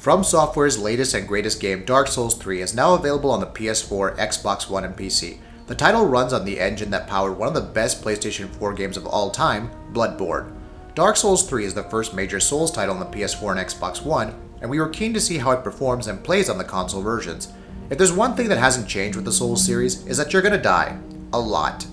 From Software's latest and greatest game, Dark Souls 3, is now available on the PS4, Xbox One, and PC. The title runs on the engine that powered one of the best PlayStation 4 games of all time, Bloodborne. Dark Souls 3 is the first major Souls title on the PS4 and Xbox One, and we were keen to see how it performs and plays on the console versions. If there's one thing that hasn't changed with the Souls series, is that you're gonna die. A lot.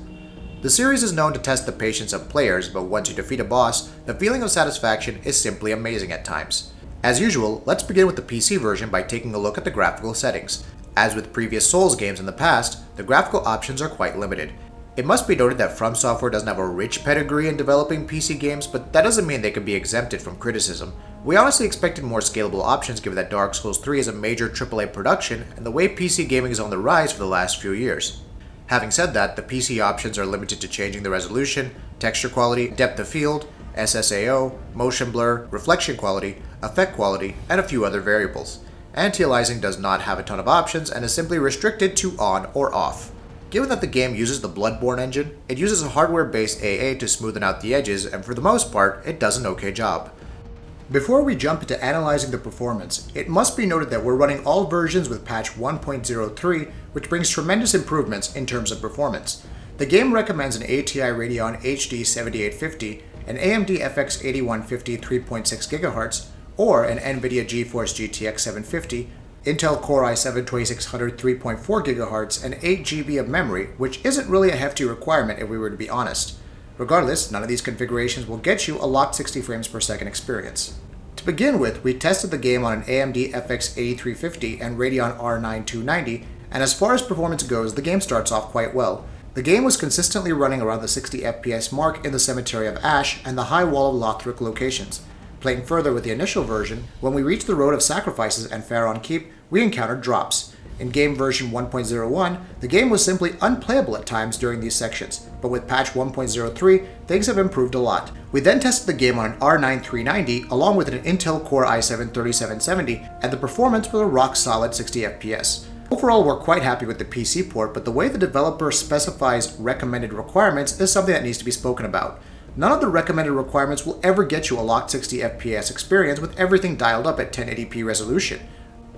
The series is known to test the patience of players, but once you defeat a boss, the feeling of satisfaction is simply amazing at times. As usual, let's begin with the PC version by taking a look at the graphical settings. As with previous Souls games in the past, the graphical options are quite limited. It must be noted that From Software doesn't have a rich pedigree in developing PC games, but that doesn't mean they can be exempted from criticism. We honestly expected more scalable options given that Dark Souls 3 is a major AAA production and the way PC gaming is on the rise for the last few years. Having said that, the PC options are limited to changing the resolution, texture quality, depth of field, SSAO, motion blur, reflection quality, effect quality, and a few other variables. Anti-aliasing does not have a ton of options and is simply restricted to on or off. Given that the game uses the Bloodborne engine, it uses a hardware-based AA to smoothen out the edges, and for the most part, it does an okay job. Before we jump into analyzing the performance, it must be noted that we're running all versions with patch 1.03, which brings tremendous improvements in terms of performance. The game recommends an ATI Radeon HD 7850, an AMD FX 8150 3.6 GHz, or an NVIDIA GeForce GTX 750, Intel Core i7 2600 3.4 GHz, and 8 GB of memory, which isn't really a hefty requirement if we were to be honest. Regardless, none of these configurations will get you a locked 60 frames per second experience. To begin with, we tested the game on an AMD FX 8350 and Radeon R9 290, and as far as performance goes, the game starts off quite well. The game was consistently running around the 60 FPS mark in the Cemetery of Ash and the High Wall of Lothric locations. Playing further with the initial version, when we reached the Road of Sacrifices and Pharaon Keep, we encountered drops. In game version 1.01, the game was simply unplayable at times during these sections, but with patch 1.03, things have improved a lot. We then tested the game on an R9 390 along with an Intel Core i7 3770, and the performance was a rock-solid 60 FPS. Overall, we're quite happy with the PC port, but the way the developer specifies recommended requirements is something that needs to be spoken about. None of the recommended requirements will ever get you a locked 60 FPS experience with everything dialed up at 1080p resolution.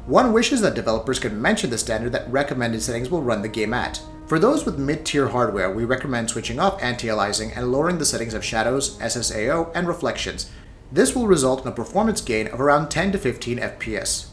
One wishes that developers could mention the standard that recommended settings will run the game at. For those with mid-tier hardware, we recommend switching off anti-aliasing and lowering the settings of shadows, SSAO, and reflections. This will result in a performance gain of around 10 to 15 FPS.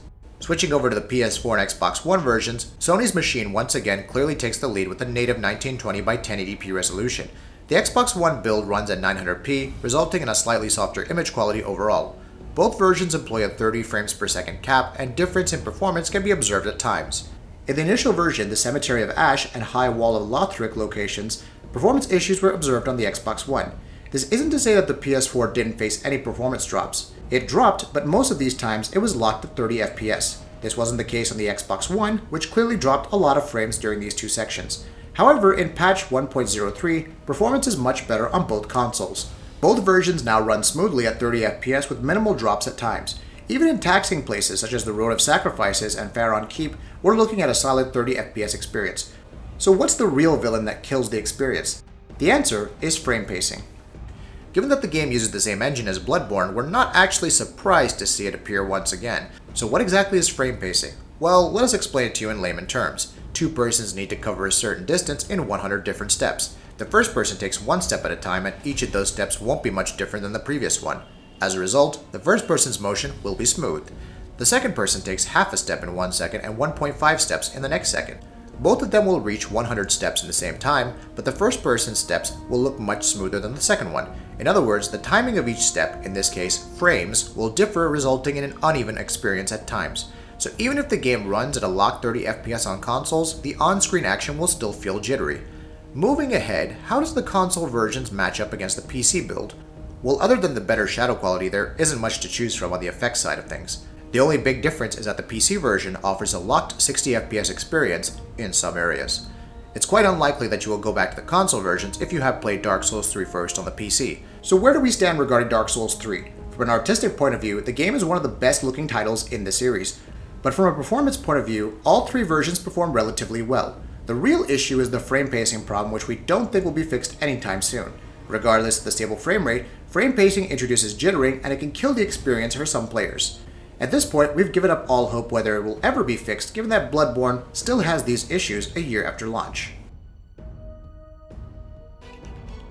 Switching over to the PS4 and Xbox One versions, Sony's machine once again clearly takes the lead with a native 1920 by 1080p resolution. The Xbox One build runs at 900p, resulting in a slightly softer image quality overall. Both versions employ a 30 frames per second cap, and difference in performance can be observed at times. In the initial version, the Cemetery of Ash and High Wall of Lothric locations, performance issues were observed on the Xbox One. This isn't to say that the PS4 didn't face any performance drops. It dropped, but most of these times it was locked at 30 FPS. This wasn't the case on the Xbox One, which clearly dropped a lot of frames during these two sections. However, in patch 1.03, performance is much better on both consoles. Both versions now run smoothly at 30 FPS with minimal drops at times. Even in taxing places such as the Road of Sacrifices and Pharaon Keep, we're looking at a solid 30 FPS experience. So what's the real villain that kills the experience? The answer is frame pacing. Given that the game uses the same engine as Bloodborne, we're not actually surprised to see it appear once again. So what exactly is frame pacing? Well, let us explain it to you in layman terms. Two persons need to cover a certain distance in 100 different steps. The first person takes one step at a time, and each of those steps won't be much different than the previous one. As a result, the first person's motion will be smooth. The second person takes half a step in 1 second and 1.5 steps in the next second. Both of them will reach 100 steps in the same time, but the first person's steps will look much smoother than the second one. In other words, the timing of each step, in this case frames, will differ, resulting in an uneven experience at times. So even if the game runs at a locked 30 FPS on consoles, the on-screen action will still feel jittery. Moving ahead, how does the console versions match up against the PC build? Well, other than the better shadow quality, there isn't much to choose from on the effects side of things. The only big difference is that the PC version offers a locked 60 FPS experience in some areas. It's quite unlikely that you will go back to the console versions if you have played Dark Souls 3 first on the PC. So where do we stand regarding Dark Souls 3? From an artistic point of view, the game is one of the best looking titles in the series. But from a performance point of view, all three versions perform relatively well. The real issue is the frame pacing problem, which we don't think will be fixed anytime soon. Regardless of the stable frame rate, frame pacing introduces jittering and it can kill the experience for some players. At this point, we've given up all hope whether it will ever be fixed, given that Bloodborne still has these issues a year after launch.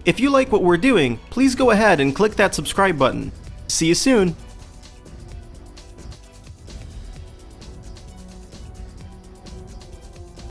If you like what we're doing, please go ahead and click that subscribe button. See you soon!